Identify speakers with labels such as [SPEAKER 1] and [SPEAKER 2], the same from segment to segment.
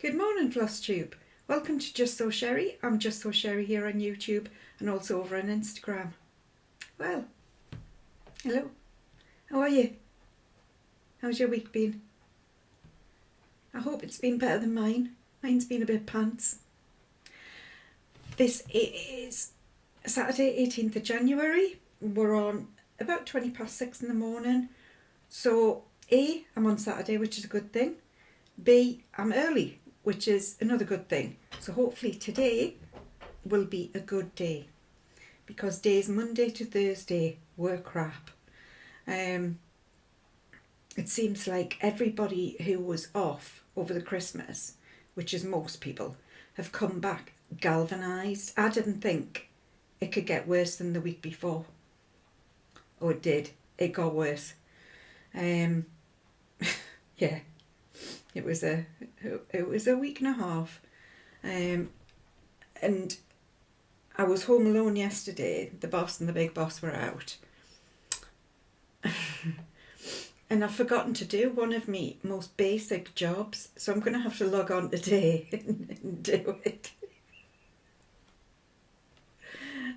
[SPEAKER 1] Good morning, Flosstube. Welcome to Justsewsherrie. I'm Justsewsherrie here on YouTube and also over on Instagram. Well, hello. How are you? How's your week been? I hope it's been better than mine. Mine's been a bit pants. This is Saturday, 18th of January. We're on about 6:20 in the morning. So A, I'm on Saturday, which is a good thing. B, I'm early, which is another good thing. So hopefully today will be a good day, because days Monday to Thursday were crap. It seems like everybody who was off over the Christmas, which is most people, have come back galvanised. I didn't think it could get worse than the week before. Oh, it did. It got worse. Yeah. It was a week and a half, and I was home alone yesterday. The boss and the big boss were out, and I've forgotten to do one of my most basic jobs, so I'm going to have to log on today and do it.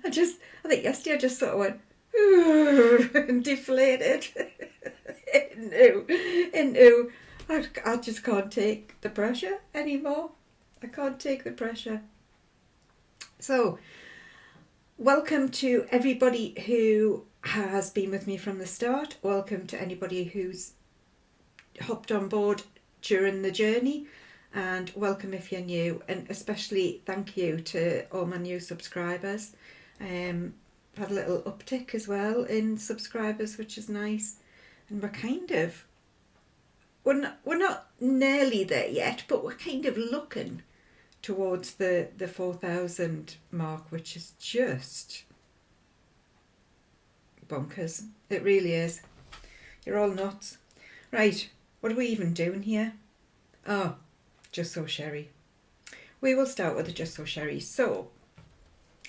[SPEAKER 1] I think yesterday I just sort of went and deflated into I just can't take the pressure anymore. I can't take the pressure. So, welcome to everybody who has been with me from the start. Welcome to anybody who's hopped on board during the journey. And welcome if you're new. And especially thank you to all my new subscribers. I've had a little uptick as well in subscribers, which is nice. And we're not nearly there yet, but we're kind of looking towards the 4,000 mark, which is just bonkers. It really is. You're all nuts. Right, what are we even doing here? Oh, Justsewsherrie. We will start with the Justsewsherrie. So,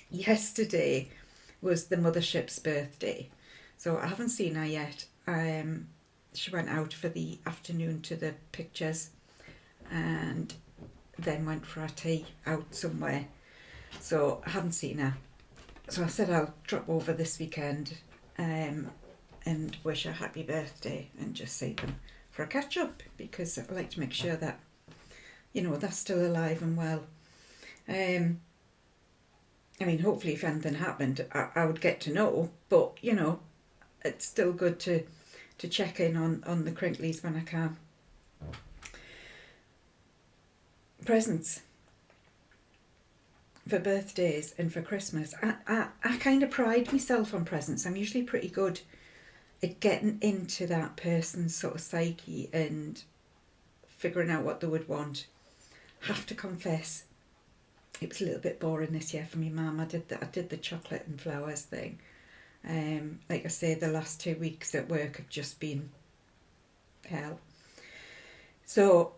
[SPEAKER 1] yesterday was the mothership's birthday. So I haven't seen her yet. She went out for the afternoon to the pictures and then went for a tea out somewhere. So I haven't seen her. So I said I'll drop over this weekend and wish her happy birthday and just see them for a catch up, because I like to make sure that, you know, they're still alive and well. I mean, hopefully if anything happened, I would get to know, but, you know, it's still good to check in on the crinklies when I can. Presents for birthdays and for Christmas. I kind of pride myself on presents. I'm usually pretty good at getting into that person's sort of psyche and figuring out what they would want. Have to confess, it was a little bit boring this year for me, Mum. I did the chocolate and flowers thing. Like I say, the last 2 weeks at work have just been hell. So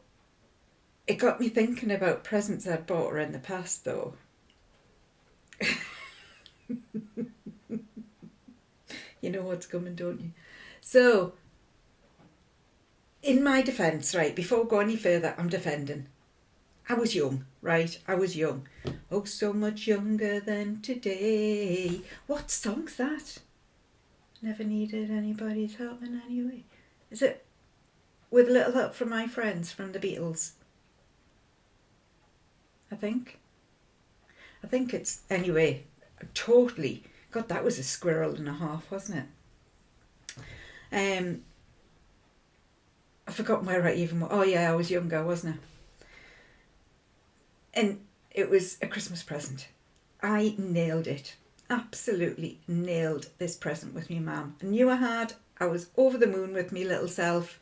[SPEAKER 1] it got me thinking about presents I'd bought her in the past, though. You know what's coming, don't you? So, in my defence, right, before we go any further, I'm defending. I was young, right? I was young. Oh, so much younger than today. What song's that? Never needed anybody's help in any way. Is it With a Little Help from My Friends from the Beatles? I think it's, anyway, totally. God, that was a squirrel and a half, wasn't it? I forgot where I even was. Oh yeah, I was younger, wasn't I? And it was a Christmas present. I nailed it. Absolutely nailed this present with me mum. I knew I had. I was over the moon with me little self.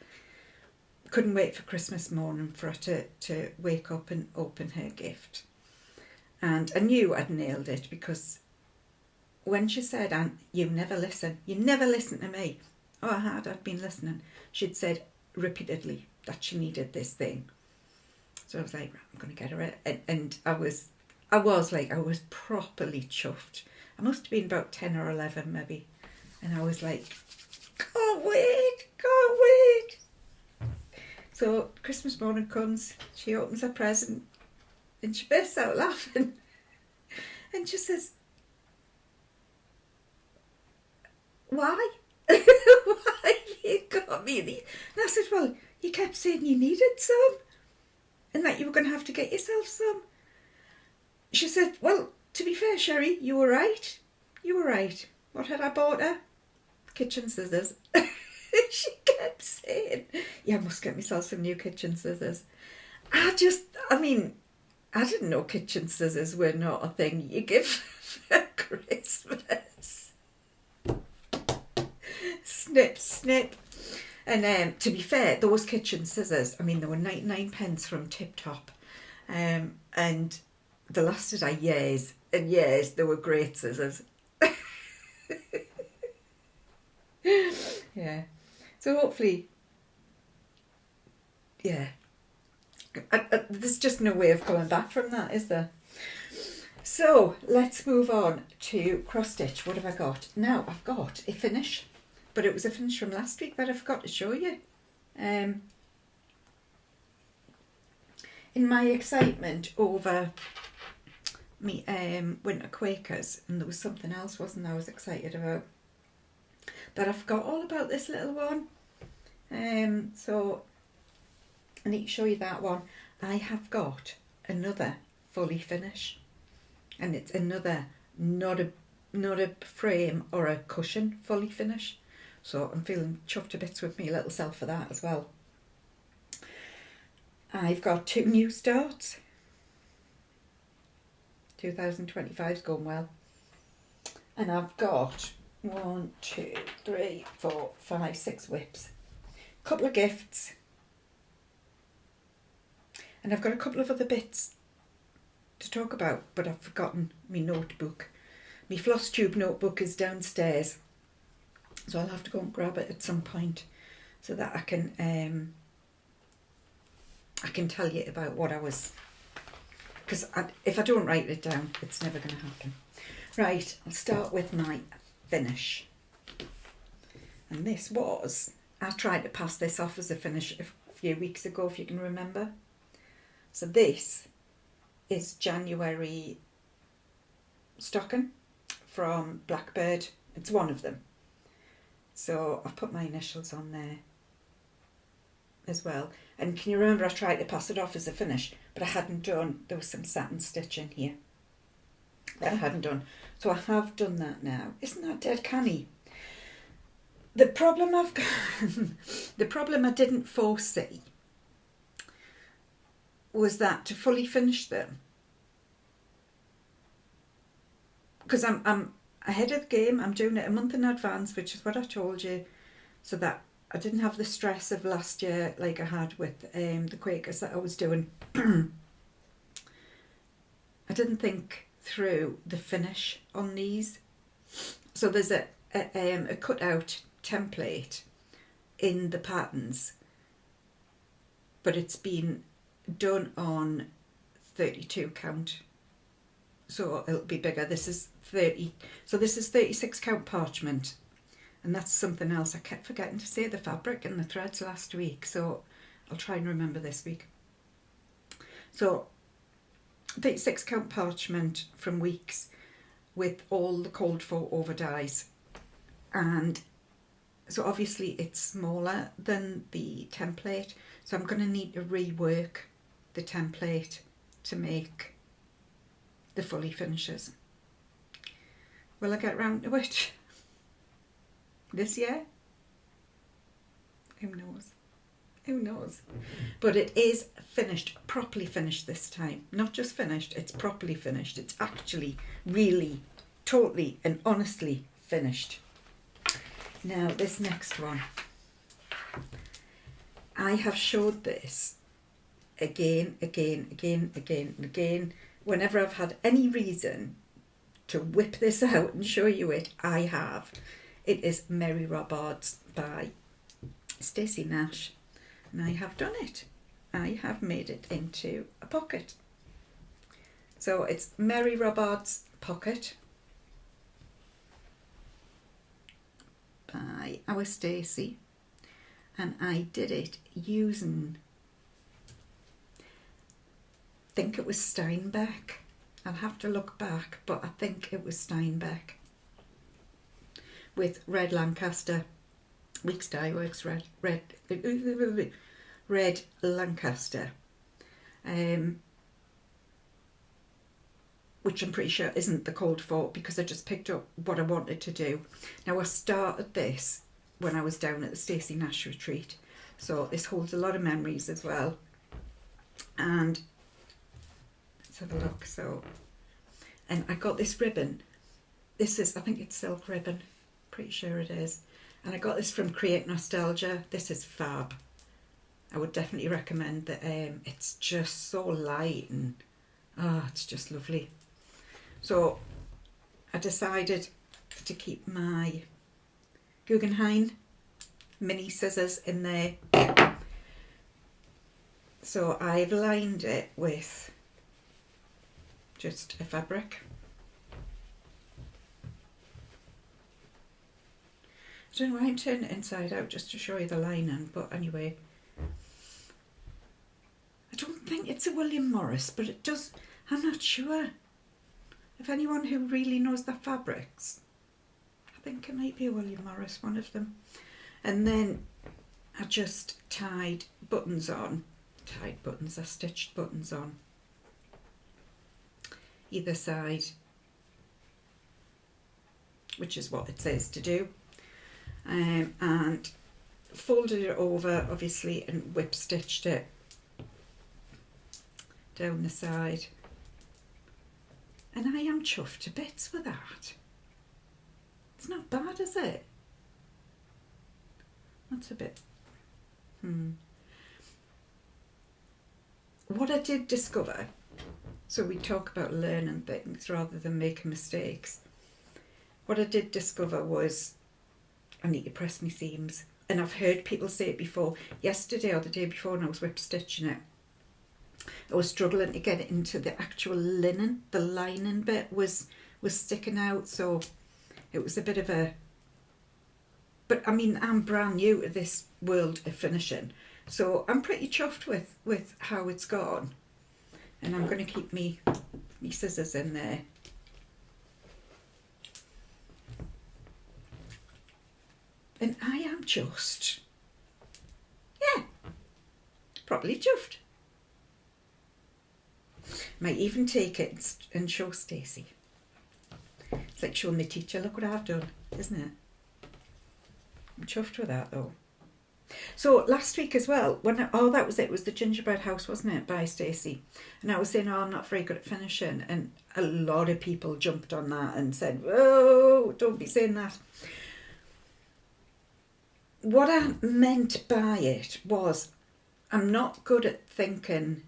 [SPEAKER 1] Couldn't wait for Christmas morning for her to wake up and open her gift. And I knew I'd nailed it, because when she said, "Aunt, you never listen to me." Oh, I'd been listening. She'd said repeatedly that she needed this thing. So I was like, I'm going to get her it. And I was properly chuffed. I must have been about 10 or 11 maybe. And I was like, can't wait. So Christmas morning comes, she opens her present and she bursts out laughing and she says, "Why? Why you got me these?" And I said, "Well, you kept saying you needed some and that you were going to have to get yourself some." She said, "Well, to be fair, Sherrie, you were right. You were right. What had I bought her? Kitchen scissors." She kept saying, "Yeah, I must get myself some new kitchen scissors." I didn't know kitchen scissors were not a thing you give for Christmas. Snip, snip. And to be fair, those kitchen scissors, they were 99 pence from Tip Top. And they lasted years and years. They were great scissors. Yeah. So hopefully, yeah. There's just no way of coming back from that, is there? So let's move on to cross stitch. What have I got? Now I've got a finish, but it was a finish from last week that I forgot to show you. In my excitement over me winter Quakers, and there was something else, wasn't there, I was excited about, that I forgot all about this little one. So I need to show you that one. I have got another fully finish, and it's another not a frame or a cushion fully finish. So I'm feeling chuffed to bits with me little self for that as well. I've got 2 new starts. 2025's going well. And I've got 1, 2, 3, 4, 5, 6 whips. Couple of gifts. And I've got a couple of other bits to talk about, but I've forgotten my notebook. My floss tube notebook is downstairs, so I'll have to go and grab it at some point so that I can tell you about what I was, because if I don't write it down, it's never going to happen. Right, I'll start with my finish. And this was, I tried to pass this off as a finish a few weeks ago, if you can remember. So this is January stocking from Blackbird. It's one of them. So I've put my initials on there as well. And can you remember I tried to pass it off as a finish, but I hadn't done, there was some satin stitch in here that I hadn't done. So I have done that now. Isn't that dead canny? The problem I've got, the problem I didn't foresee was that to fully finish them, because I'm ahead of the game, I'm doing it a month in advance, which is what I told you, so that I didn't have the stress of last year like I had with the Quakers that I was doing. I didn't think through the finish on these. So there's a cut-out template in the patterns, but it's been done on 32 count, so it'll be bigger. This is 30, so this is 36 count parchment, and that's something else. I kept forgetting to say the fabric and the threads last week, so I'll try and remember this week. So 36 count parchment from Weeks with all the called for over dies, and so obviously it's smaller than the template, so I'm going to need to rework the template to make the fully finishes. Will I get round to it this year? Who knows? Who knows? But it is finished, properly finished this time. Not just finished, it's properly finished. It's actually really, totally and honestly finished. Now this next one, I have showed this again, and again. Whenever I've had any reason to whip this out and show you it, I have. It is Merry Robards by Stacey Nash, and I have done it. I have made it into a pocket. So it's Merry Robards Pocket by our Stacey, and I did it using think it was Steinbeck. I'll have to look back, but I think it was Steinbeck. With red Lancaster. Weeks Dye Works red Lancaster. Which I'm pretty sure isn't the cold fort, because I just picked up what I wanted to do. Now, I started this when I was down at the Stacey Nash retreat, so this holds a lot of memories as well. And let's have a look. So, and I got this ribbon. This is, I think it's silk ribbon, pretty sure it is. And I got this from Create Nostalgia. This is fab. I would definitely recommend that. It's just so light and it's just lovely. So I decided to keep my Guggenheim mini scissors in there. So I've lined it with just a fabric. I don't know why I'm turning it inside out, just to show you the lining, but anyway. I don't think it's a William Morris, but it does, I'm not sure. If anyone who really knows the fabrics, I think it might be a William Morris, one of them. And then I just tied buttons on. I stitched buttons on either side, which is what it says to do. And folded it over, obviously, and whip stitched it down the side. And I am chuffed to bits with that. It's not bad, is it? That's a bit... What I did discover, so we talk about learning things rather than making mistakes. What I did discover was I need to press my seams. And I've heard people say it before. Yesterday or the day before when I was whip stitching it, I was struggling to get it into the actual linen. The lining bit was sticking out, so it was a bit of a... But I mean, I'm brand new to this world of finishing, so I'm pretty chuffed with how it's gone. And I'm going to keep me scissors in there. And I am just, yeah, properly chuffed. Might even take it and show Stacey. It's like showing my teacher, look what I've done, isn't it? I'm chuffed with that though. So last week as well, that was it was the gingerbread house, wasn't it, by Stacey? And I was saying, I'm not very good at finishing, and a lot of people jumped on that and said, oh, don't be saying that. What I meant by it was, I'm not good at thinking,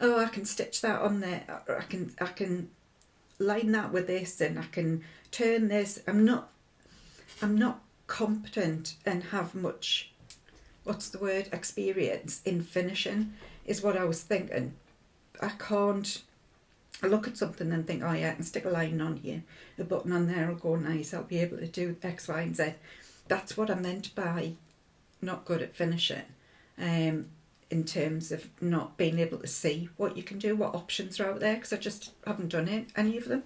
[SPEAKER 1] oh, I can stitch that on there, or I can line that with this, and I can turn this. I'm not competent and have much, what's the word, experience in finishing, is what I was thinking. I look at something and think, oh yeah, I can stick a line on here, a button on there will go nice, I'll be able to do X, Y and Z. That's what I meant by not good at finishing, in terms of not being able to see what you can do, what options are out there, because I just haven't done any of them.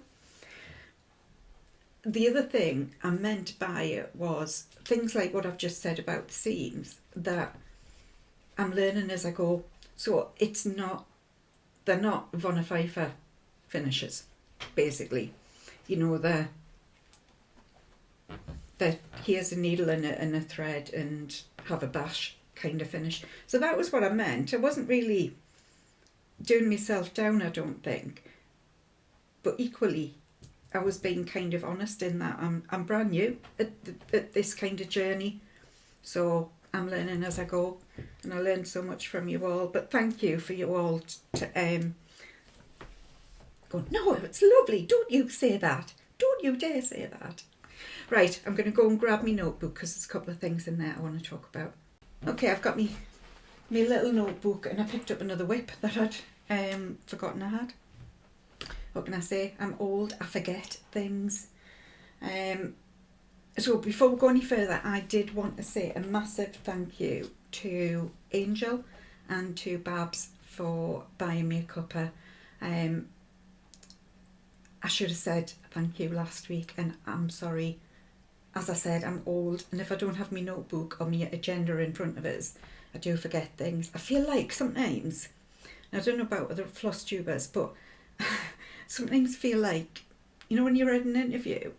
[SPEAKER 1] The other thing I meant by it was things like what I've just said about the seams, that I'm learning as I go. So they're not Von Pfeiffer finishes, basically. You know, they're here's a needle and a thread and have a bash kind of finish. So that was what I meant. I wasn't really doing myself down, I don't think. But equally, I was being kind of honest in that I'm brand new at this kind of journey. So I'm learning as I go, and I learned so much from you all. But thank you for you all to go, no, it's lovely, don't you say that. Don't you dare say that. Right, I'm going to go and grab my notebook because there's a couple of things in there I want to talk about. Okay, I've got my little notebook, and I picked up another whip that I'd forgotten I had. What can I say? I'm old, I forget things. So before we go any further, I did want to say a massive thank you to Angel and to Babs for buying me a cuppa. I should have said thank you last week, and I'm sorry. As I said, I'm old, and if I don't have my notebook or my agenda in front of us, I do forget things. I feel like sometimes, I don't know about other floss tubers, but sometimes feel like, you know, when you're at an interview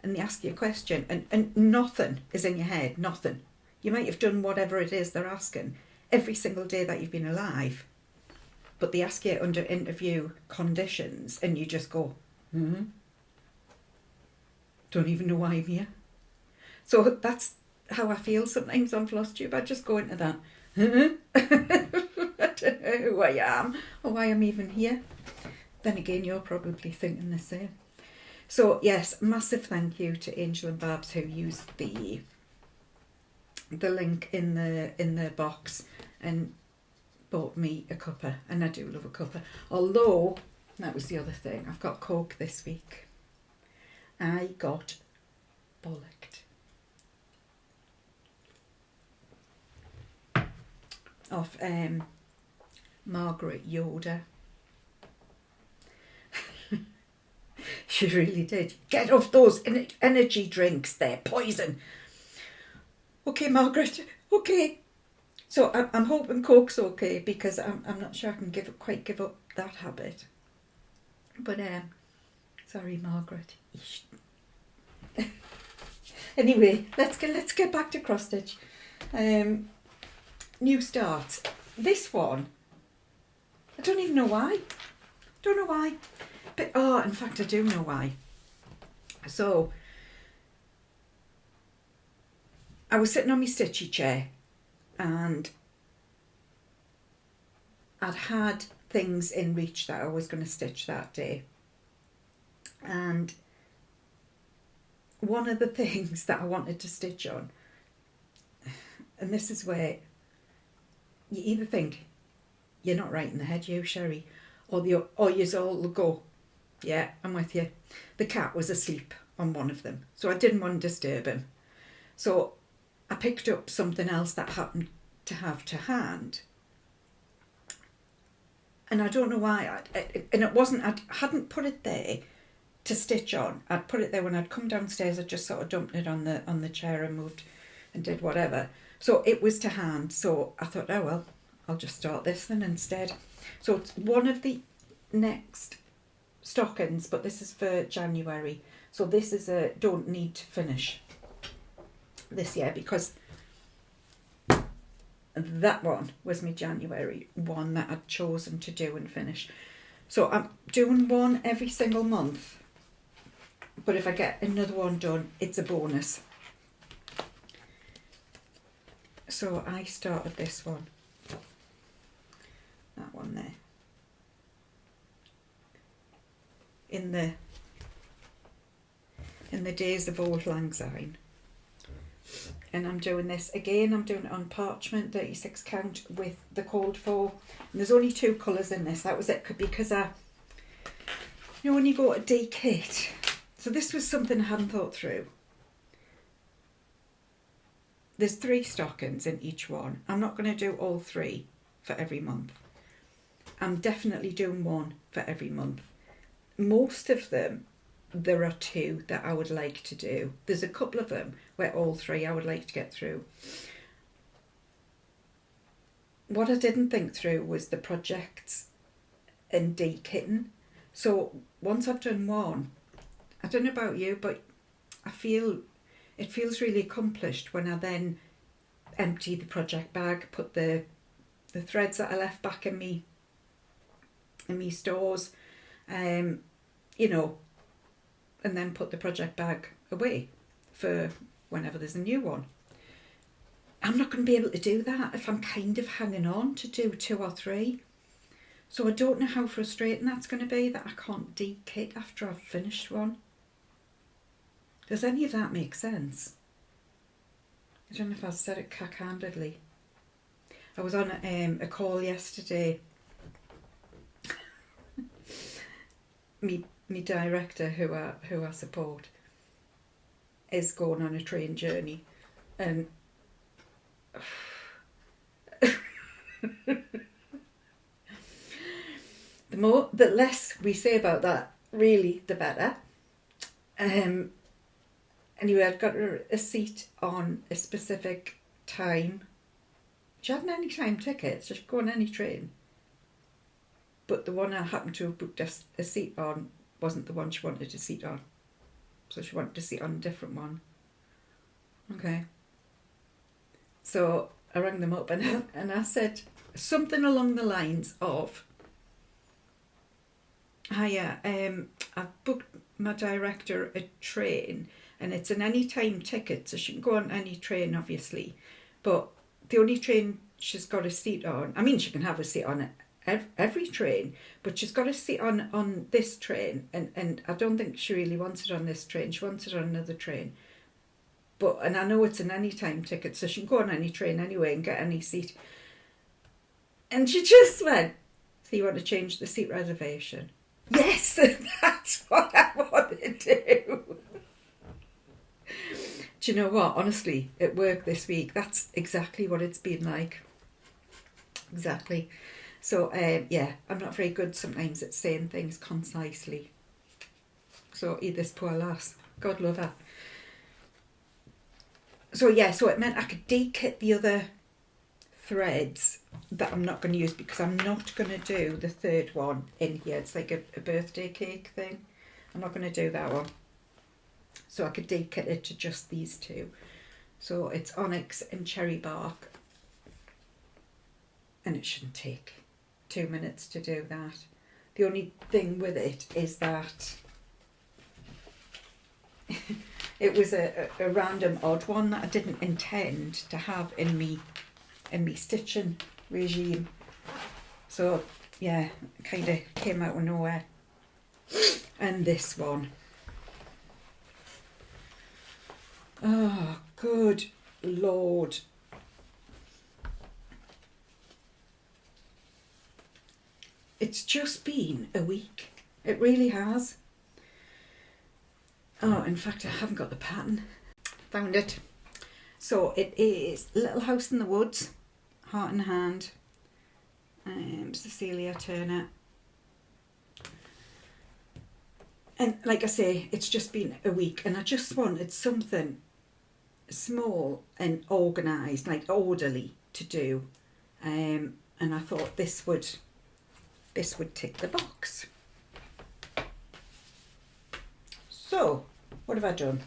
[SPEAKER 1] and they ask you a question and nothing is in your head, nothing. You might have done whatever it is they're asking every single day that you've been alive, but they ask you under interview conditions and you just go, don't even know why I'm here. So that's how I feel sometimes on Flosstube. I just go into that, I don't know who I am or why I'm even here. Then again, you're probably thinking the same. So yes, massive thank you to Angel and Babs who used the link in the box and bought me a cuppa, and I do love a cuppa. Although, that was the other thing, I've got Coke this week. I got bollocked off Margaret Yoder. She really did. Get off those energy drinks, they're poison. Okay, Margaret, okay. So I'm hoping Coke's okay, because I'm not sure I can quite give up that habit. But sorry, Margaret. Anyway, let's get back to cross stitch. New starts. This one, I don't even know why. Don't know why. But in fact I do know why. So I was sitting on my stitchy chair and I'd had things in reach that I was going to stitch that day. And one of the things that I wanted to stitch on, and this is where you either think you're not right in the head, you Sherrie, or you all go, yeah, I'm with you. The cat was asleep on one of them, so I didn't want to disturb him. So I picked up something else that happened to have to hand. And I don't know why, and it wasn't, I hadn't put it there to stitch on. I'd put it there when I'd come downstairs. I just sort of dumped it on the chair and moved and did whatever. So it was to hand. So I thought, oh well, I'll just start this then instead. So it's one of the next stockings, but this is for January. So this is a don't need to finish this year, because that one was my January one that I'd chosen to do and finish. So I'm doing one every single month, but if I get another one done, it's a bonus. So I started this one, that one there, in the days of old lang syne. And I'm doing this again, I'm doing it on parchment 36 count with the called for, and there's only 2 colours in this. That was it, because you know when you go to de-kit, so this was something I hadn't thought through. There's 3 stockings in each one. I'm not going to do all 3 for every month. I'm definitely doing 1 for every month. Most of them, there are 2 that I would like to do. There's a couple of them where all 3 I would like to get through. What I didn't think through was the projects and de-kitting. So once I've done 1, I don't know about you, but I feel it feels really accomplished when I then empty the project bag, put the threads that I left back in me stores, you know, and then put the project bag away for whenever there's a new one. I'm not going to be able to do that if I'm kind of hanging on to do 2 or 3. So I don't know how frustrating that's going to be that I can't de-kit after I've finished one. Does any of that make sense? I don't know if I said it cack-handedly. I was on a call yesterday. me director, who I support, is going on a train journey, and the less we say about that, really, the better. Anyway, I'd got her a seat on a specific time. She hadn't any time tickets, so she could go on any train. But the one I happened to have booked a seat on wasn't the one she wanted a seat on. So she wanted a seat on a different one. Okay. So I rang them up and I said something along the lines of, hiya, I've booked my director a train and it's an anytime ticket, so she can go on any train, obviously. But the only train she's got a seat on, I mean, she can have a seat on every train, but she's got a seat on this train, and I don't think she really wants it on this train. She wants it on another train. And I know it's an anytime ticket, so she can go on any train anyway and get any seat. And she just went, so you want to change the seat reservation? Yes, that's what I want to do. Do you know what? Honestly, at work this week, that's exactly what it's been like. Exactly. So, yeah, I'm not very good sometimes at saying things concisely. So, this poor lass, God love her. So, yeah, so it meant I could de-kit the other threads that I'm not going to use because I'm not going to do the third one in here. It's like a birthday cake thing. I'm not going to do that one. So I could de-kit it to just these two. So it's onyx and cherry bark. And it shouldn't take 2 minutes to do that. The only thing with it is that it was a random odd one that I didn't intend to have in me stitching regime. So yeah, it kind of came out of nowhere. And this one. Oh, good Lord. It's just been a week. It really has. Oh, in fact, I haven't got the pattern. Found it. So it is Little House in the Woods, Heart in Hand, Cecilia Turner. And like I say, it's just been a week and I just wanted something small and organised, like orderly to do. And I thought this would tick the box. So, what have I done?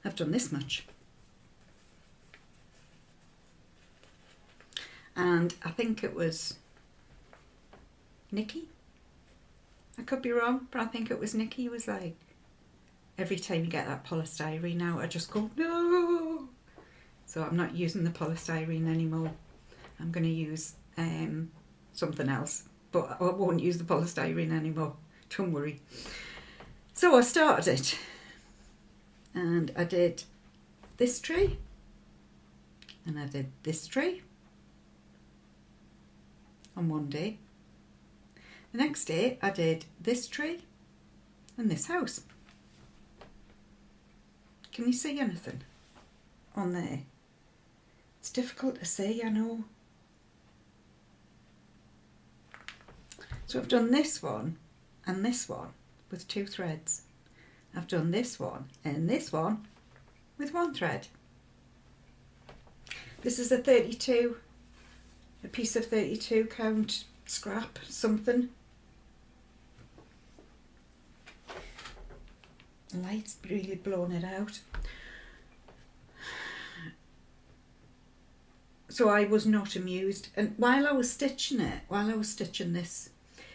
[SPEAKER 1] I've done this much. And I think it was Nikki. I could be wrong, but I think it was Nikki who was like, every time you get that polystyrene out, I just go, no. So I'm not using the polystyrene anymore. I'm going to use something else, but I won't use the polystyrene anymore. Don't worry. So I started it, and I did this tree, and I did this tree on one day. The next day I did this tree and this house. Can you see anything on there? It's difficult to see, I know. So I've done this one and this one with 2 threads. I've done this one and this one with 1 thread. This is a 32, a piece of 32 count scrap something. The light's really blown it out. So I was not amused, and while I was stitching this,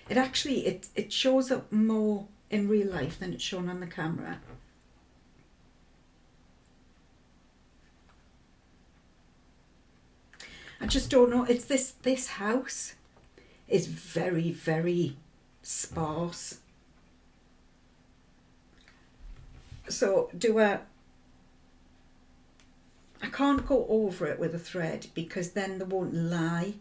[SPEAKER 1] it actually it shows up more in real life than it's shown on the camera. I just don't know. It's this house is very, very sparse. So I can't go over it with a thread because then they won't lie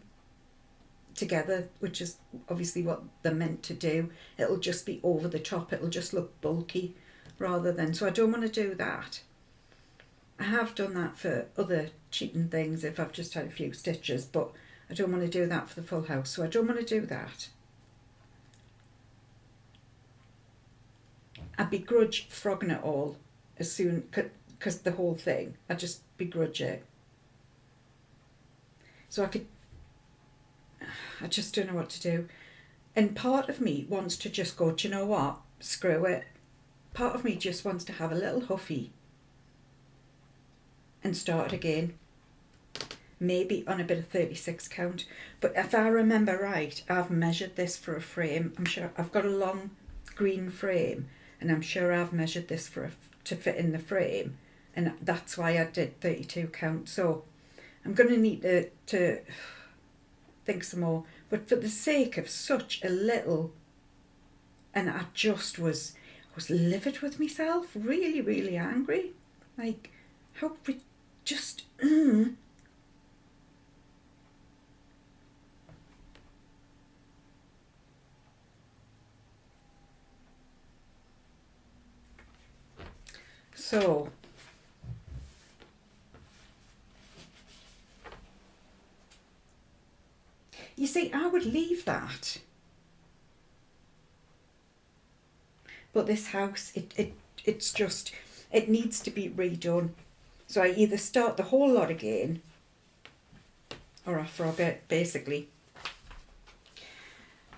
[SPEAKER 1] together, which is obviously what they're meant to do. It'll just be over the top. It'll just look bulky rather than, so I don't want to do that. I have done that for other cheating things if I've just had a few stitches, but I don't want to do that for the full house, so I don't want to do that. I begrudge frogging it all as soon, because the whole thing, I just begrudge it. So I just don't know what to do. And part of me wants to just go, do you know what, screw it. Part of me just wants to have a little huffy and start again. Maybe on a bit of 36 count. But if I remember right, I've measured this for a frame. I'm sure I've got a long green frame, and I'm sure I've measured this to fit in the frame, and that's why I did 32 count. So I'm going to need to think some more. But for the sake of such a little, and I was livid with myself, really, really angry. Like, how we just... So, you see, I would leave that. But this house, it's just, it needs to be redone. So I either start the whole lot again, or I frog it, basically.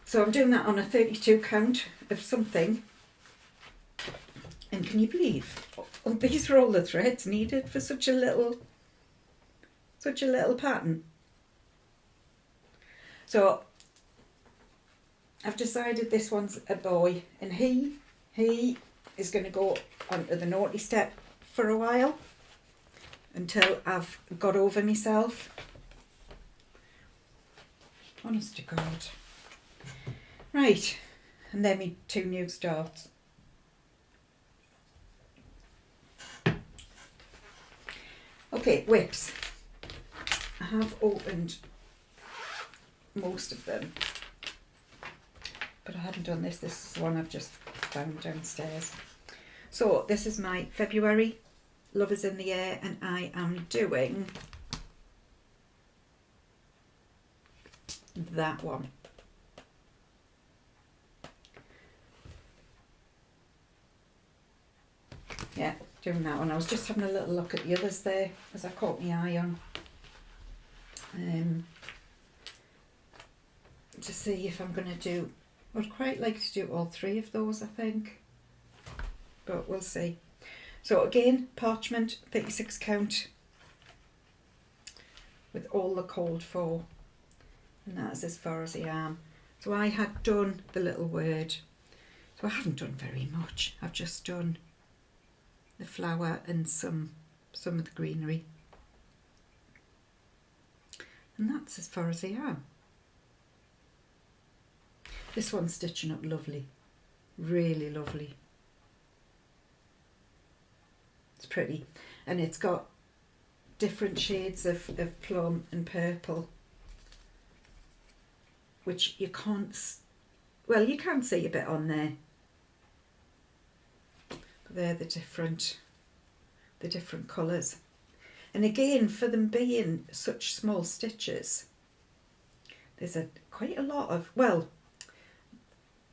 [SPEAKER 1] So I'm doing that on a 32 count of something. And can you believe, these are all the threads needed for such a little pattern. So I've decided this one's a boy, and he is going to go onto the naughty step for a while until I've got over myself. Honest to God. Right, and then me 2 new starts. Okay, whips. I have opened most of them, but I hadn't done this. This is the one I've just found downstairs. So this is my February Love is in the Air, and I am doing that one. Yeah, doing that one. I was just having a little look at the others there as I caught my eye on, to see if I'm going to do, I'd quite like to do all 3 of those, I think, but we'll see. So again, parchment, 36 count, with all the called for, and that's as far as I am. So I had done the little word, so I haven't done very much. I've just done the flower and some of the greenery, and that's as far as I am. This one's stitching up lovely, really lovely. It's pretty, and it's got different shades of plum and purple, which you can't, well, you can see a bit on there. They're the different colours. And again, for them being such small stitches, there's quite a lot of, well,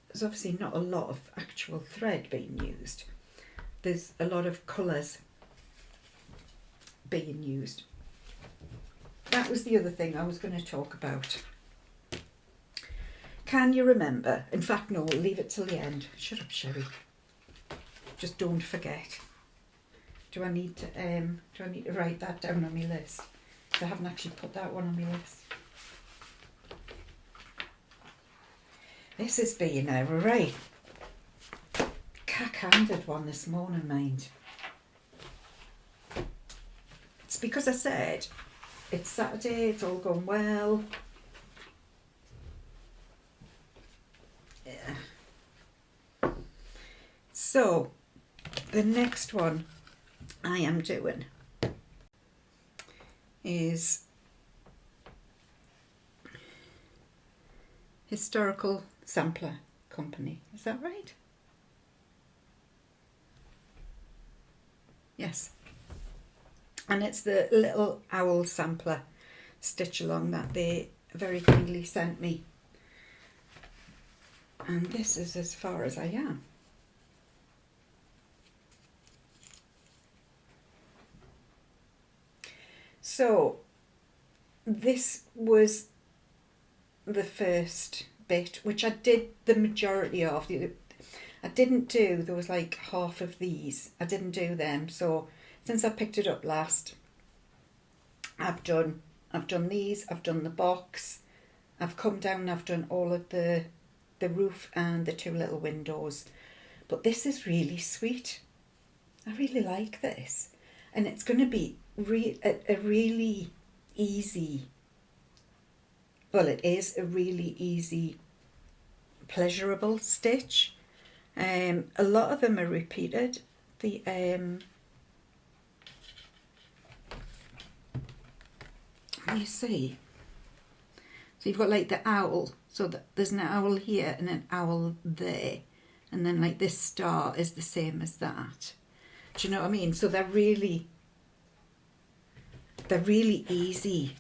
[SPEAKER 1] there's obviously not a lot of actual thread being used. There's a lot of colours being used. That was the other thing I was going to talk about. Can you remember? In fact, no, we'll leave it till the end. Shut up, Sherrie. Just don't forget. Do I need to write that down on my list? I haven't actually put that one on my list. This has been a right cack-handed one this morning, mind. It's because I said it's Saturday, it's all gone well. Yeah. So the next one I am doing is Historical Sampler Company. Is that right? And it's the little owl sampler stitch along that they very kindly sent me. And this is as far as I am. So this was the first bit, which I did the majority of. I didn't do, there was like half of these, I didn't do them. So since I picked it up last, I've done these, I've done the box, I've come down, I've done all of the roof and the two little windows. But this is really sweet. I really like this. And it's going to be a really easy, well, it is a really easy, pleasurable stitch. A lot of them are repeated. You see, so you've got like the owl, so that there's an owl here and an owl there, and then like this star is the same as that. Do you know what I mean? So they're really easy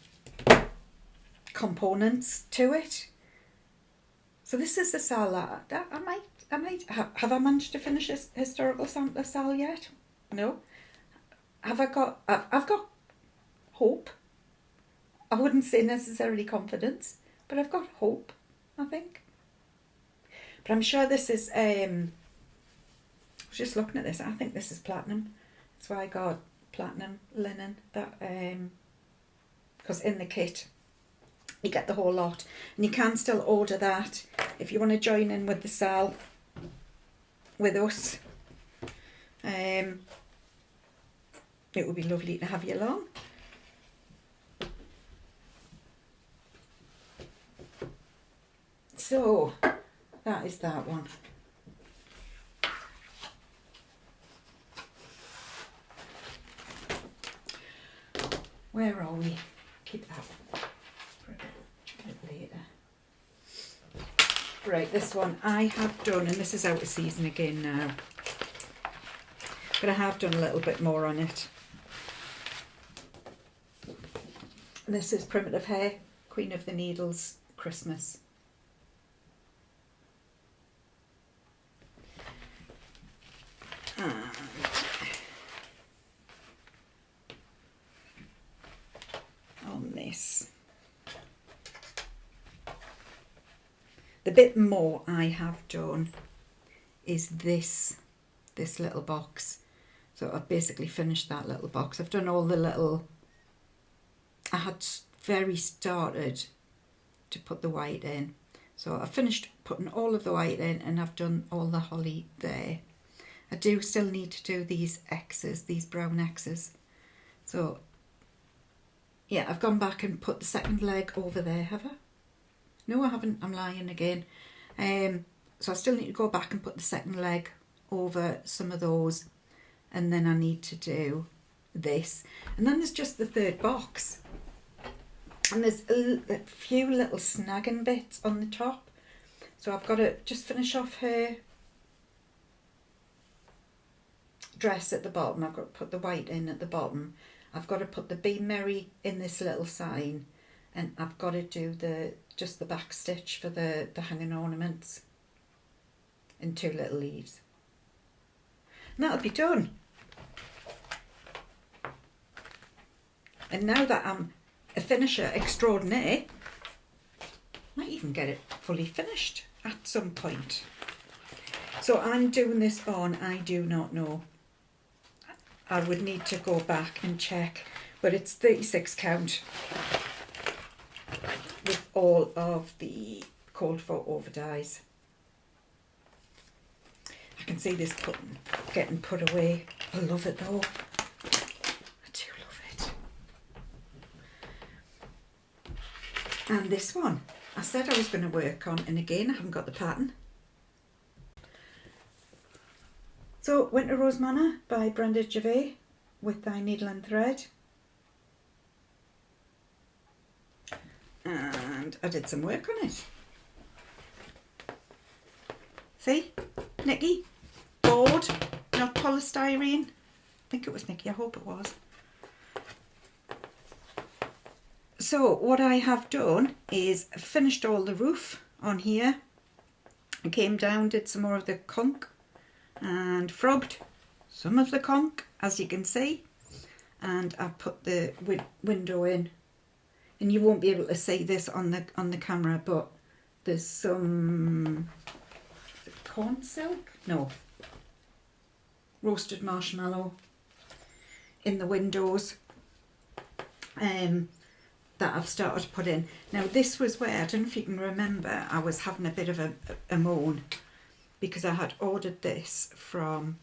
[SPEAKER 1] components to it. So this is the Sal that have I managed to finish this historical sampler Sal yet? No. I've got hope. I wouldn't say necessarily confidence, but I've got hope, I think. But I'm sure this is, I was just looking at this, I think this is platinum. That's why I got platinum linen, that because in the kit you get the whole lot, and you can still order that if you want to join in with the Sal with us. It would be lovely to have you along. So that is that one. Where are we? Keep that for a bit later. Right, this one I have done, and this is out of season again now, but I have done a little bit more on it. This is Primitive Hair, Queen of the Needles, Christmas. And on this, the bit more I have done is this little box. So I've basically finished that little box. I've done all the little, I had very started to put the white in. So I finished putting all of the white in, and I've done all the holly there. I do still need to do these X's, these brown X's. So yeah, I've gone back and put the second leg over there, have I? No, I haven't, I'm lying again. So I still need to go back and put the second leg over some of those, and then I need to do this. And then there's just the third box. And there's a few little snagging bits on the top. So I've got to just finish off her dress at the bottom. I've got to put the white in at the bottom. I've got to put the Be Merry in this little sign, and I've got to do just the back stitch for the hanging ornaments in two little leaves. And that'll be done. And now that I'm a finisher extraordinaire, might even get it fully finished at some point. So I'm doing this on, I do not know. I would need to go back and check, but it's 36 count with all of the called for over dies. I can see this getting put away. I love it though. I do love it. And this one, I said I was going to work on, and again I haven't got the pattern. So, Winter Rose Manor by Brenda Gervais with Thy Needle and Thread. And I did some work on it. See? Nikki? Board, not polystyrene. I think it was Nikki, I hope it was. So what I have done is finished all the roof on here. I came down, did some more of the conch and frogged some of the conch, as you can see, and I've put the window in, and you won't be able to see this on the camera, but there's some, is it corn silk? No, roasted marshmallow in the windows that I've started to put in. Now this was where, I don't know if you can remember, I was having a bit of a moan because I had ordered this from,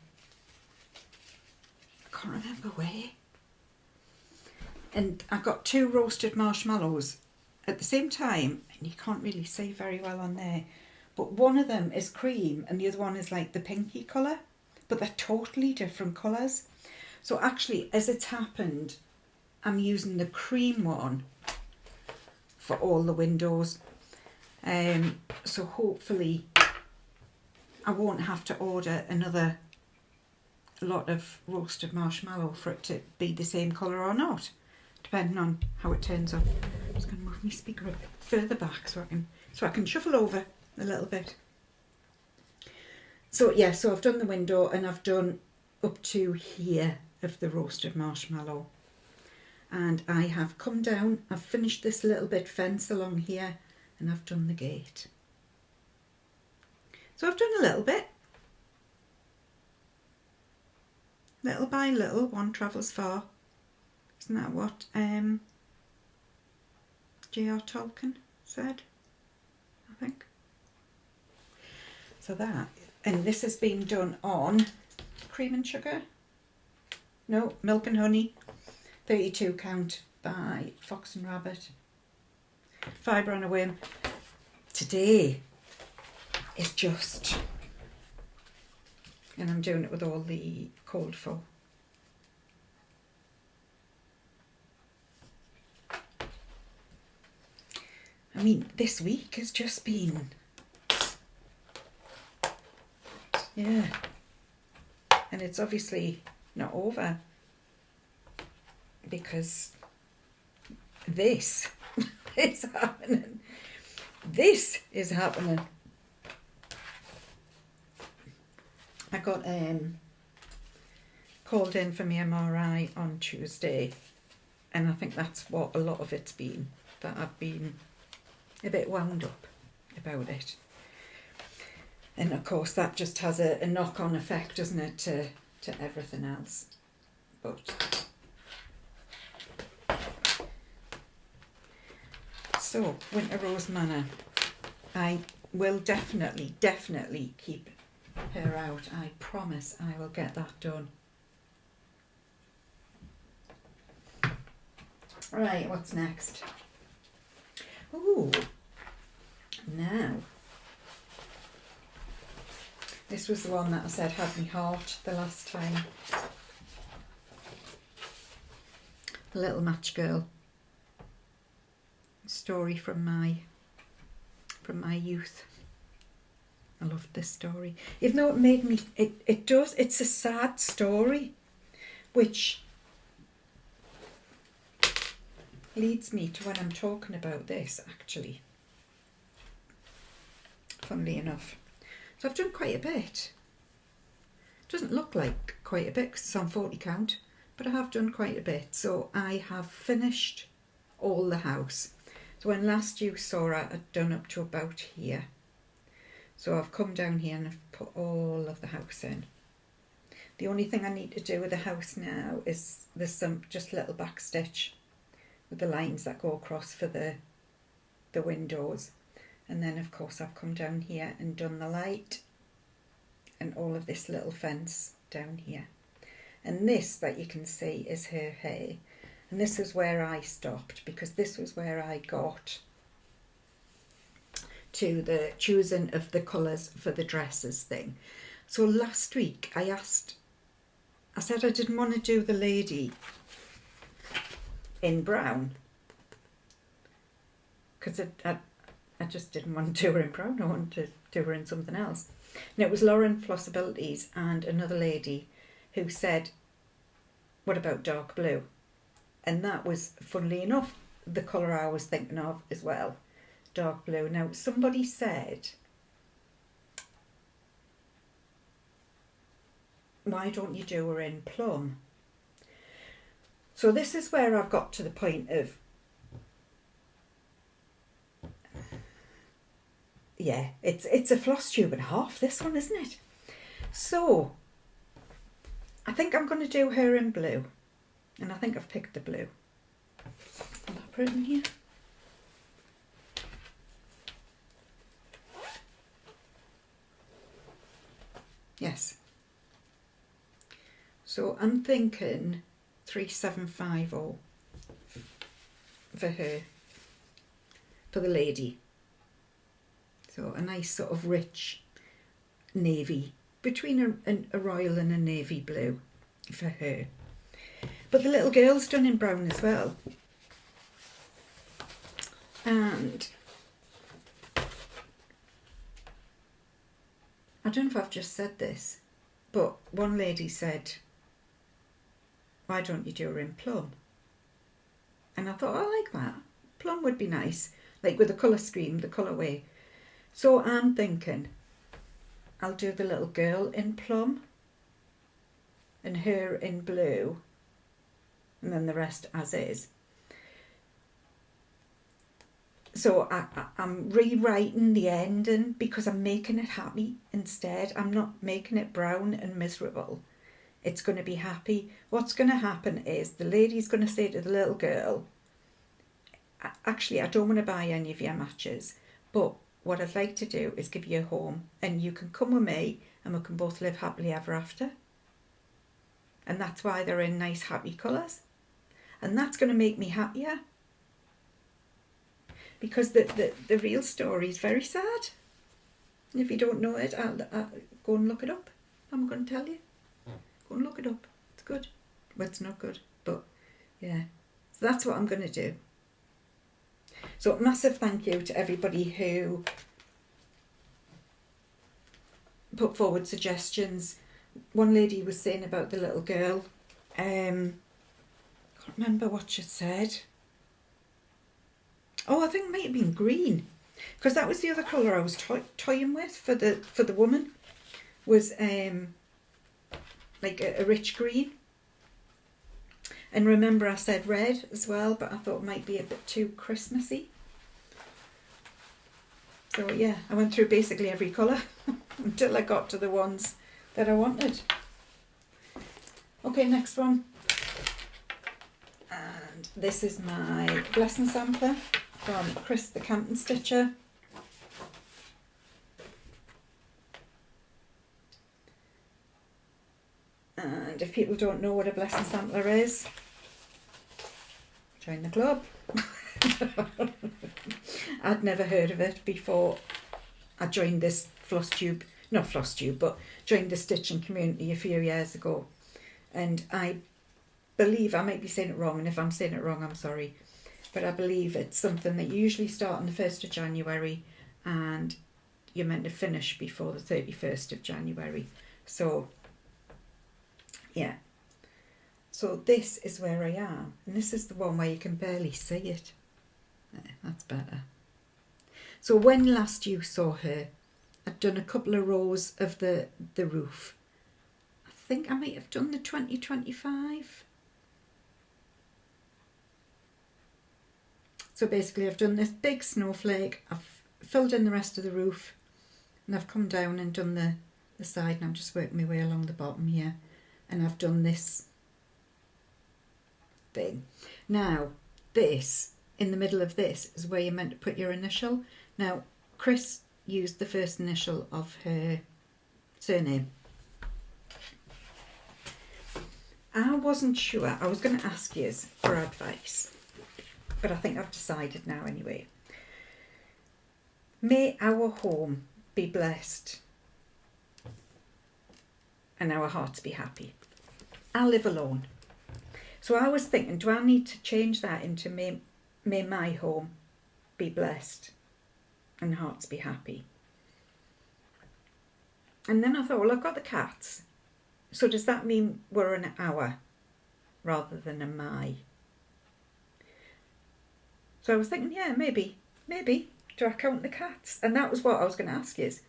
[SPEAKER 1] I can't remember where, and I got 2 roasted marshmallows at the same time, and you can't really see very well on there, but one of them is cream and the other one is like the pinky colour, but they're totally different colours. So actually, as it's happened, I'm using the cream one for all the windows, so hopefully I won't have to order another lot of roasted marshmallow for it to be the same colour or not, depending on how it turns up. I'm just going to move my speaker a bit further back so I can shuffle over a little bit. So yeah, so I've done the window and I've done up to here of the roasted marshmallow, and I have come down, I've finished this little bit fence along here, and I've done the gate. So I've done a little bit. Little by little, one travels far. Isn't that what J.R. Tolkien said, I think? So that, and this has been done on cream and sugar, no, milk and honey, 32 count by Fox and Rabbit, Fibre on a Whim. Today is just, and I'm doing it with all the cold full. I mean, this week has just been, yeah, and it's obviously not over because this is happening. This is happening. I got called in for my MRI on Tuesday, and I think that's what a lot of it's been, that I've been a bit wound up about it. And of course that just has a knock-on effect, doesn't it, to everything else. But so Winter Rose Manor, I will definitely keep her out. I promise I will get that done. Right, what's next? Ooh, now this was the one that I said had me heart the last time. The Little Match Girl. Story from my youth. I loved this story. Even though it made me, it does, it's a sad story, which leads me to when I'm talking about this, actually. Funnily enough. So I've done quite a bit. Doesn't look like quite a bit because it's on 40 count, but I have done quite a bit. So I have finished all the house. So when last you saw it, I'd done up to about here. So I've come down here and I've put all of the house in. The only thing I need to do with the house now is there's some just little back stitch with the lines that go across for the windows. And then of course I've come down here and done the light and all of this little fence down here. And this that you can see is her hair. And this is where I stopped because this was where I got to the choosing of the colours for the dresses thing. So last week I said I didn't want to do the lady in brown because I just didn't want to do her in brown. I wanted to do her in something else. And it was Lauren Flosstubers and another lady who said, what about dark blue? And that was, funnily enough, the colour I was thinking of as well, dark blue. Now somebody said, why don't you do her in plum? So this is where I've got to the point of, yeah, it's a floss tube and a half, this one, isn't it? So I think I'm going to do her in blue, and I think I've picked the blue. I'll put it in here. Yes. So I'm thinking 3750 for her, for the lady. So a nice sort of rich navy, between a royal and a navy blue for her. But the little girl's done in brown as well. And I don't know if I've just said this, but one lady said, why don't you do her in plum? And I thought, I like that. Plum would be nice, like with the colour scheme, the colourway. So I'm thinking I'll do the little girl in plum and her in blue, and then the rest as is. So I'm rewriting the ending because I'm making it happy instead. I'm not making it brown and miserable. It's going to be happy. What's going to happen is the lady's going to say to the little girl, actually, I don't want to buy any of your matches, but what I'd like to do is give you a home, and you can come with me and we can both live happily ever after. And that's why they're in nice happy colours. And that's going to make me happier. Because the real story is very sad. And if you don't know it, I'll go and look it up. I'm going to tell you. Go and look it up. It's good. Well, it's not good, but yeah. So that's what I'm going to do. So massive thank you to everybody who put forward suggestions. One lady was saying about the little girl. Can't remember what she said. Oh, I think it might have been green, because that was the other colour I was toying with for the woman. Was like a rich green. And remember I said red as well, but I thought it might be a bit too Christmassy. So yeah, I went through basically every colour until I got to the ones that I wanted. Okay, next one. And this is my blessing sampler from Chris the Camping Stitcher. And if people don't know what a blessing sampler is, join the club. I'd never heard of it before I joined this but joined the stitching community a few years ago. And I believe, I might be saying it wrong, and if I'm saying it wrong, I'm sorry, but I believe it's something that you usually start on the 1st of January and you're meant to finish before the 31st of January. So yeah, so this is where I am, and this is the one where you can barely see it. There, that's better. So when last you saw her, I'd done a couple of rows of the roof. I think I might have done the 2025. So basically I've done this big snowflake, I've filled in the rest of the roof, and I've come down and done the side, and I'm just working my way along the bottom here, and I've done this thing. Now this, in the middle of this, is where you're meant to put your initial. Now Chris used the first initial of her surname. I wasn't sure, I was going to ask you for advice, but I think I've decided now anyway. May our home be blessed and our hearts be happy. I live alone. So I was thinking, do I need to change that into may my home be blessed and hearts be happy? And then I thought, well, I've got the cats. So does that mean we're an our rather than a my? So I was thinking, yeah, maybe, do I count the cats? And that was what I was going to ask you is,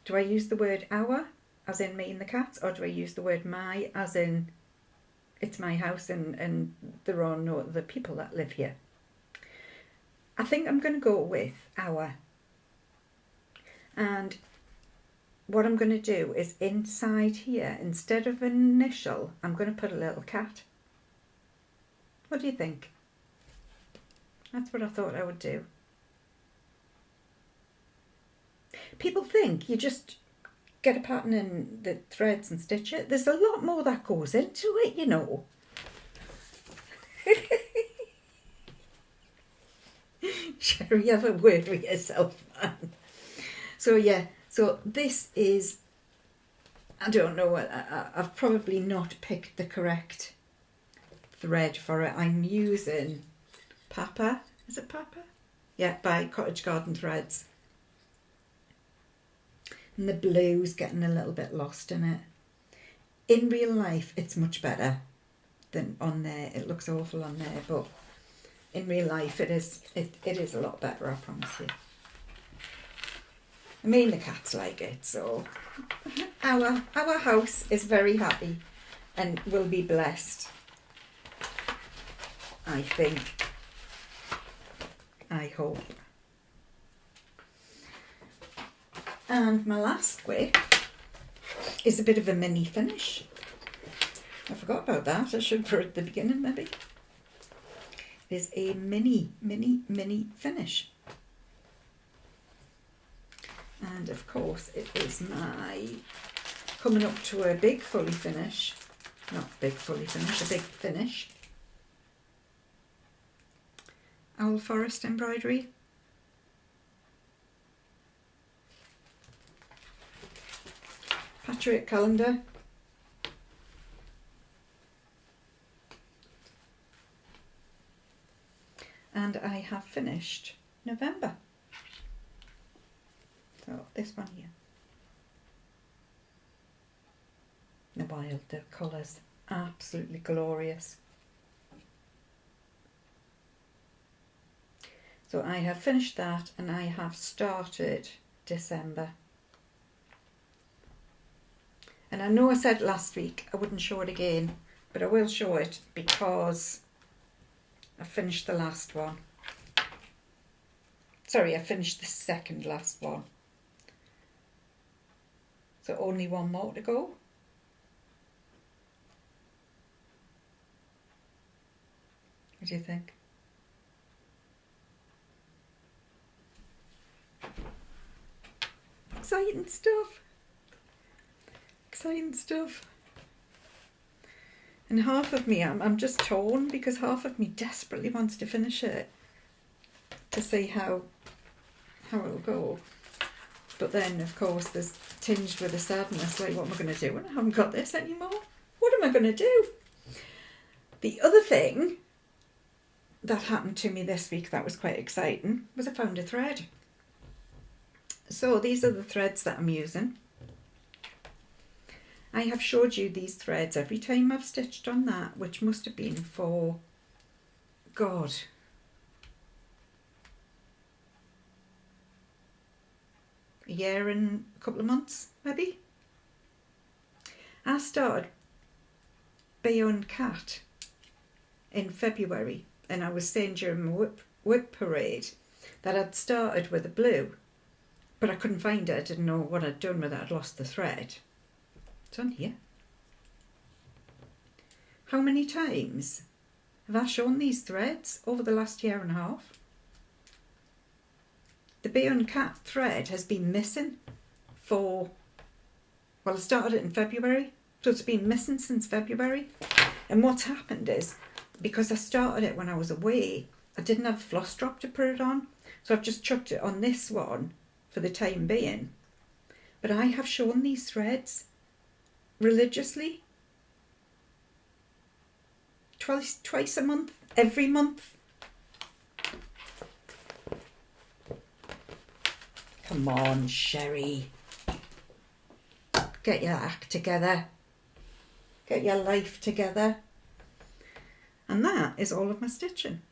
[SPEAKER 1] do I use the word our, as in me and the cats, or do I use the word my, as in it's my house and there are no other people that live here? I think I'm going to go with our. And what I'm going to do is inside here, instead of an initial, I'm going to put a little cat. What do you think? That's what I thought I would do. People think you just get a pattern in the threads and stitch it. There's a lot more that goes into it, you know. Sherrie, have a word with yourself, man. So yeah, so this is, I don't know, I've probably not picked the correct thread for it. I'm using Papa, is it Papa? Yeah, by Cottage Garden Threads. And the blue's getting a little bit lost in it. In real life, it's much better than on there. It looks awful on there, but in real life, it is a lot better, I promise you. I mean, the cats like it, so our house is very happy and will be blessed, I think. I hope. And my last quick is a bit of a mini finish. I forgot about that. I should put it at the beginning maybe. It is a mini finish. And of course it is my coming up to a big fully finish. Not big fully finish, a big finish. Owl Forest embroidery. Patriot calendar. And I have finished November. So this one here. The wild, the colours, absolutely glorious. So I have finished that and I have started December. And I know I said last week I wouldn't show it again, but I will show it because I finished the last one. Sorry, I finished the second last one. So only one more to go. What do you think? Exciting stuff. Exciting stuff. And half of me, I'm just torn because half of me desperately wants to finish it to see how it'll go. But then, of course, there's tinged with a sadness, like, what am I going to do when I haven't got this anymore? What am I going to do? The other thing that happened to me this week that was quite exciting was I found a thread. So these are the threads that I'm using. I have showed you these threads every time I've stitched on that, which must have been for, God, a year and a couple of months, maybe. I started Bayonne Cat in February, and I was saying during my whip parade that I'd started with a blue, but I couldn't find it. I didn't know what I'd done with it. I'd lost the thread. It's on here. How many times have I shown these threads over the last year and a half? The Bayonne Cat thread has been missing for, well, I started it in February, so it's been missing since February. And what's happened is, because I started it when I was away, I didn't have a floss drop to put it on, so I've just chucked it on this one for the time being. But I have shown these threads religiously, twice a month, every month. Come on, Sherrie. Get your act together. Get your life together. And that is all of my stitching.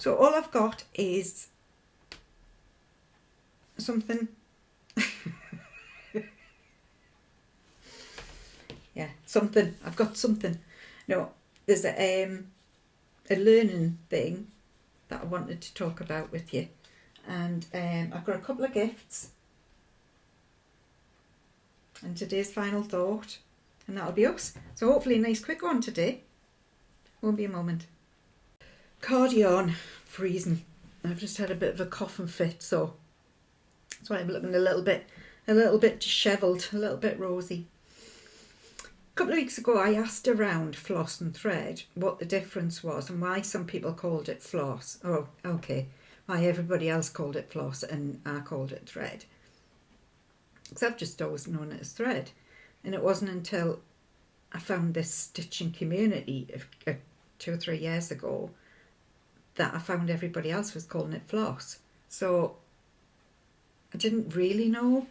[SPEAKER 1] So all I've got is something. Yeah, something. I've got something. No, there's a learning thing that I wanted to talk about with you. And I've got a couple of gifts. And today's final thought. And that'll be us. So hopefully a nice quick one today. Won't be a moment. Cardion, freezing. I've just had a bit of a coughing fit, so that's why I'm looking a little bit dishevelled, a little bit rosy. A couple of weeks ago I asked around floss and thread what the difference was and why some people called it floss. Oh, okay. Why everybody else called it floss and I called it thread. Because I've just always known it as thread. And it wasn't until I found this stitching community 2 or 3 years ago that I found everybody else was calling it floss. So I didn't really know.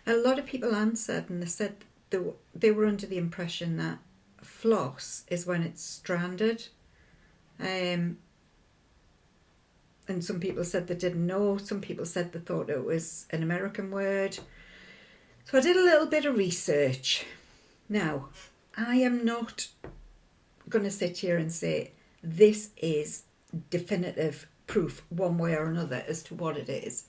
[SPEAKER 1] A lot of people answered and they said they were under the impression that floss is when it's stranded. And some people said they didn't know. Some people said they thought it was an American word. So I did a little bit of research. Now, I am not going to sit here and say this is definitive proof one way or another as to what it is.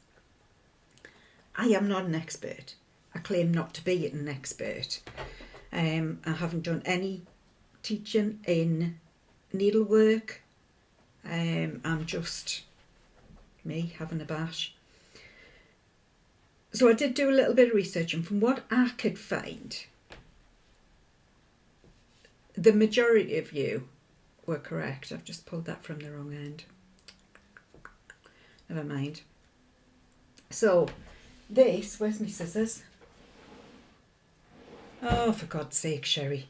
[SPEAKER 1] I am not an expert. I claim not to be an expert. I haven't done any teaching in needlework. I'm just me having a bash. So I did do a little bit of research, and from what I could find, the majority of you were correct. I've just pulled that from the wrong end. Never mind. So this, where's my scissors? Oh, for God's sake, Sherrie.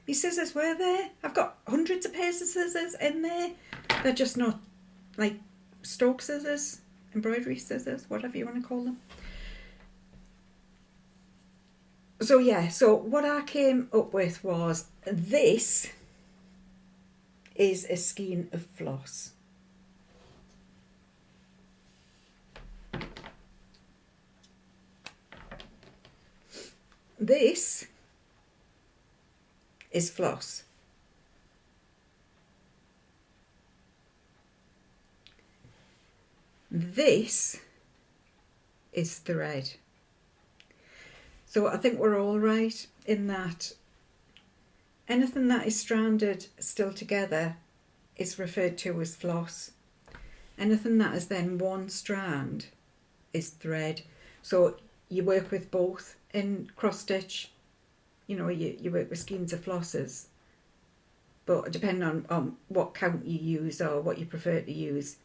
[SPEAKER 1] My scissors were there. I've got hundreds of pairs of scissors in there. They're just not like stalk scissors, embroidery scissors, whatever you want to call them. So yeah, so what I came up with was this is a skein of floss. This is floss. This is thread. So I think we're all right in that anything that is stranded still together is referred to as floss. Anything that is then one strand is thread. So you work with both in cross stitch. You know, you work with skeins of flosses, but depending on what count you use or what you prefer to use.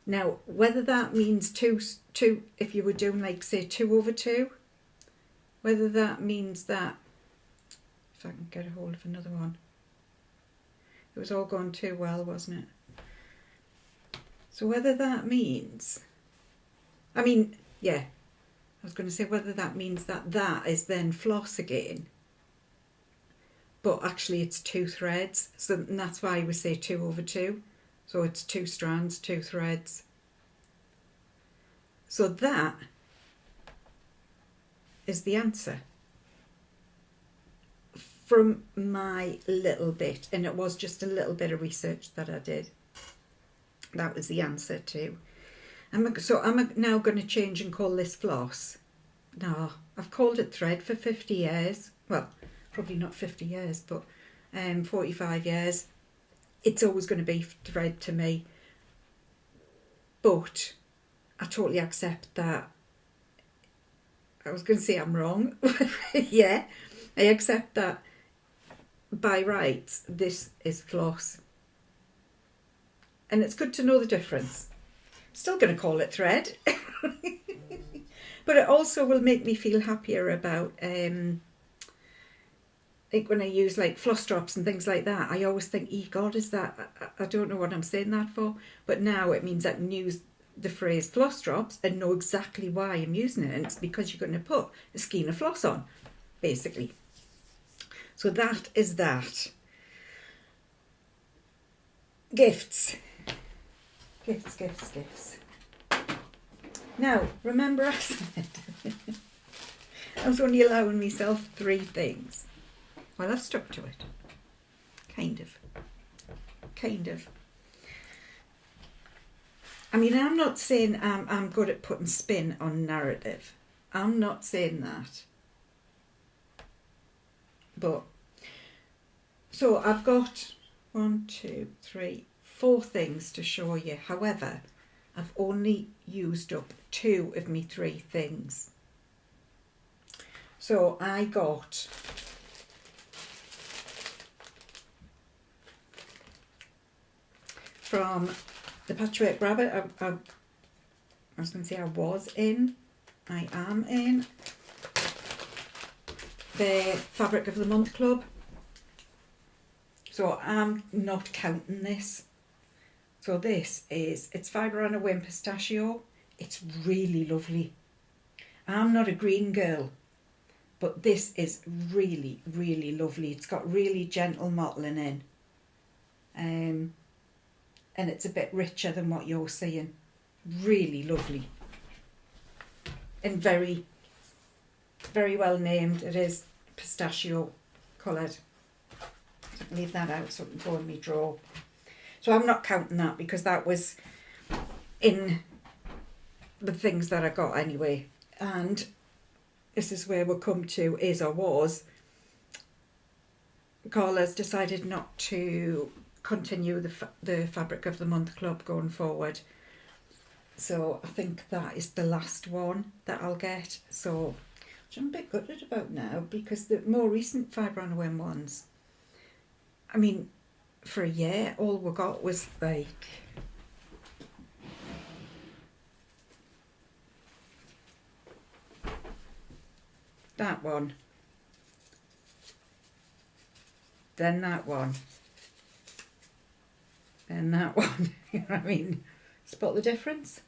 [SPEAKER 1] Now, whether that means two, if you were doing like say 2/2, whether that means that, if I can get a hold of another one, it was all going too well, wasn't it? So whether that means, I mean, yeah, I was going to say whether that means that that is then floss again, but actually it's 2 threads, so and that's why we say 2/2. So it's 2 strands, 2 threads. So that is the answer from my little bit, and it was just a little bit of research that I did. That was the answer too. So I'm now going to change and call this floss. No, I've called it thread for 50 years. Well, probably not 50 years, but 45 years. It's always going to be thread to me. But I totally accept that. I was going to say I'm wrong. Yeah, I accept that by rights this is floss. And it's good to know the difference. Still going to call it thread. But it also will make me feel happier about like when I use like floss drops and things like that, I always think, God, is that, I don't know what I'm saying that for, but now it means I can use the phrase floss drops and know exactly why I'm using it, and it's because you're going to put a skein of floss on, basically. So that is that. Gifts. Gifts. Now, remember I said I was only allowing myself 3 things. Well, I've stuck to it. Kind of. I mean, I'm not saying I'm good at putting spin on narrative. I'm not saying that. But, so I've got 1, 2, 3, 4 things to show you. However, I've only used up 2 of my 3 things. So I got from the Patchwork Rabbit, I was going to say I am in the Fabric of the Month Club. So I'm not counting this. So this is, it's Fibre on a Whim Pistachio. It's really lovely. I'm not a green girl, but this is really, really lovely. It's got really gentle mottling in. And it's a bit richer than what you're seeing. Really lovely. And very, very well named. It is pistachio coloured. Leave that out so it can go in my drawer. So I'm not counting that because that was in the things that I got anyway. And this is where we'll come to was Carla's decided not to continue the Fabric of the Month Club going forward. So I think that is the last one that I'll get. So which I'm a bit gutted about now because the more recent Fibre on a Whim ones, I mean, for a year, all we got was like that one, then that one, then that one. You know what I mean? Spot the difference?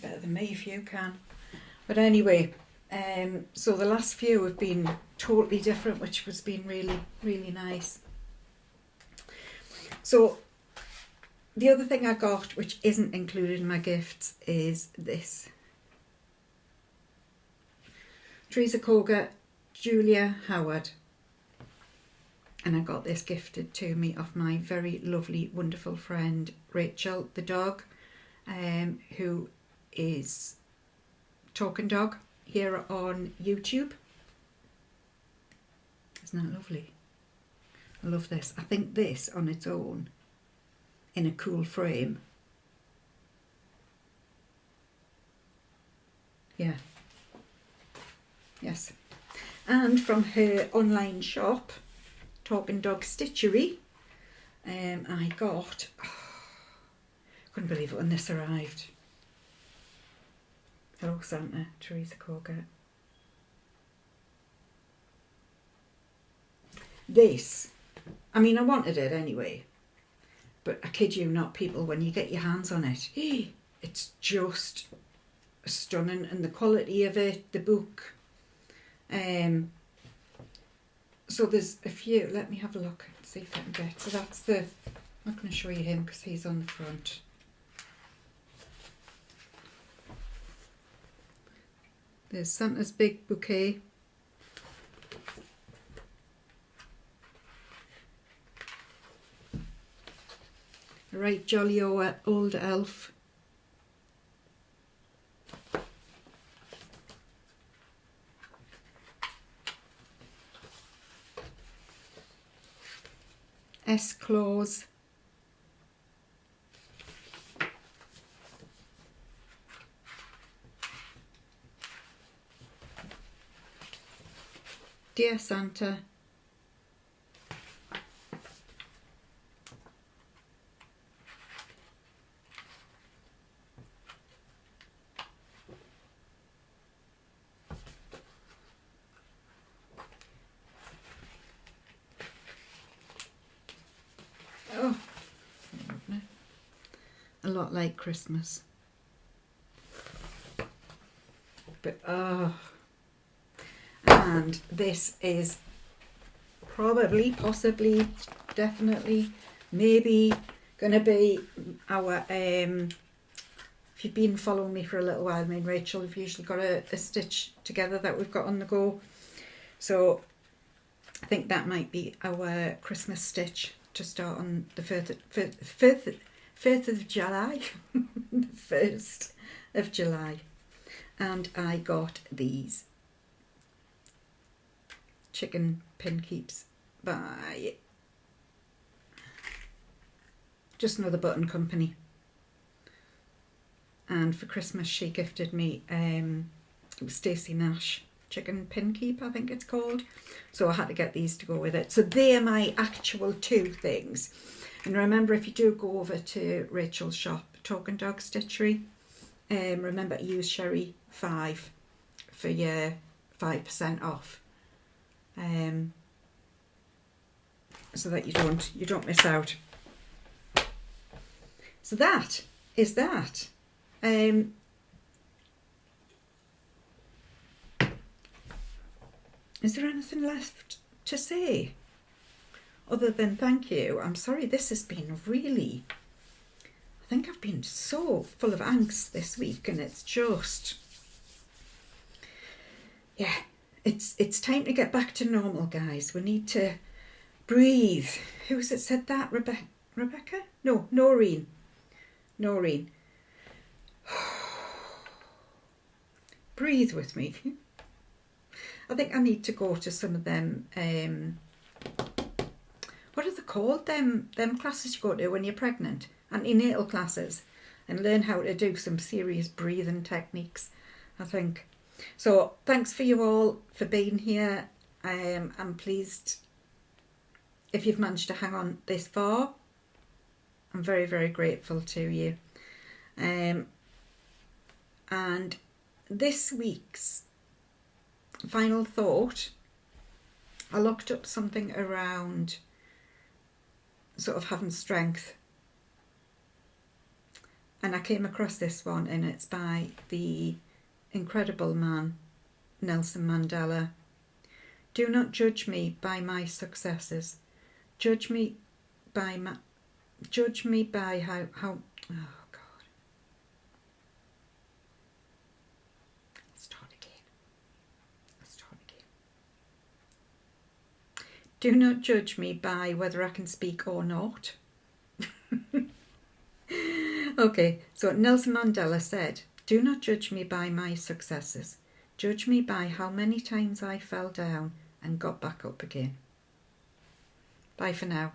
[SPEAKER 1] Better than me if you can. But anyway, so the last few have been totally different, which has been really, really nice. So the other thing I got, which isn't included in my gifts, is this. Teresa Koga, Julia Howard. And I got this gifted to me off my very lovely, wonderful friend, Rachel the dog, who is Talking Dog here on YouTube. Isn't that lovely? I love this. I think this on its own, in a cool frame. Yeah. Yes. And from her online shop, TalkingDogStitcher, I got, couldn't believe it when this arrived. Hello Santa, Teresa Koga. This, I mean, I wanted it anyway, but I kid you not, people, when you get your hands on it, it's just stunning, and the quality of it, the book. So there's a few, let me have a look and see if I can get, so that's the, I'm not going to show you him because he's on the front. There's Santa's Big Bouquet. A right jolly old elf. S-Claws. Dear Santa. Oh, a lot like Christmas. But and this is probably, possibly, definitely, maybe going to be our, if you've been following me for a little while, me and Rachel have usually got a stitch together that we've got on the go. So I think that might be our Christmas stitch to start on the 1st of July. The 1st of July. And I got these chicken pin keeps by Just Another Button Company. And for Christmas she gifted me it was Stacey Nash chicken pin keep, I think it's called. So I had to get these to go with it. So they're my actual two things. And remember, if you do go over to Rachel's shop, TalkingDogStitcher, remember to use Sherrie 5 for your 5% off. So that you don't miss out. So that is that. Is there anything left to say other than thank you? I'm sorry, this has been really, I think I've been so full of angst this week, and it's just, yeah, it's time to get back to normal, guys. We need to breathe. Who's it said that? Rebecca? No, Noreen. Breathe with me. I think I need to go to some of them, what are they called, them classes you go to when you're pregnant, antenatal classes, and learn how to do some serious breathing techniques, I think. So thanks for you all for being here. I'm pleased if you've managed to hang on this far. I'm very, very grateful to you. And this week's final thought, I looked up something around sort of having strength, and I came across this one, and it's by the incredible man Nelson Mandela. Do not judge me by my successes. Judge me by how oh God. Start again. Do not judge me by whether I can speak or not. Okay, so Nelson Mandela said, do not judge me by my successes. Judge me by how many times I fell down and got back up again. Bye for now.